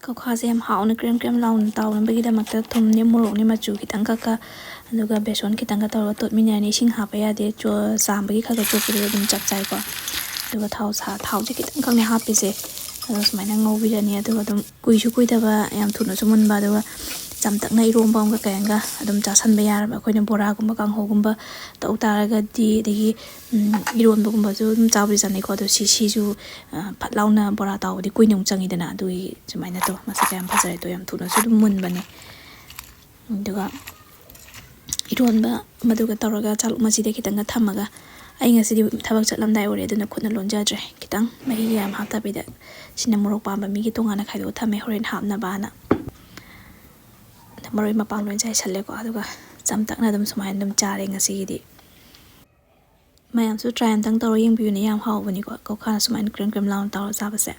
Koukha yam hauna krem launa tawnabagidamata thumni morokni machu kitang kaka aduga beson kitang ka tawra totminani sing hapa yade cho sambagi khaga chopuri dum chap chai ko aduga thau je kitang kang ne hapise sumaina ngobirani aduga dum kuisu kuidaba yam thuna sumunba aduga chamtakna eronba amga kayenga adum chasanba yaraba khoina bora gumba kanghogumba taw taraga degi eronba gumba ju chabri jani ko do si ju phatlauna bora tawdi kuinung changi dana adui sumaina to masaka yam phajare to yam thuna su dum munbani aduga eronba maduga taoraga chaluk maside kitanga thamaga ai ngasidi thabak chatlamdai ore aduna khutna lonjadre kitang mahi yam hata bida sina morok pamba mi gi tongana khaido thame horen hapna bana maroi mapang loin chai challe ko aduga chamtakna dum sumain dum chare ngasidi mayam su try antang tawra yeng biu ne yam haw bani ko Koukha sumain krem laun tawra sabase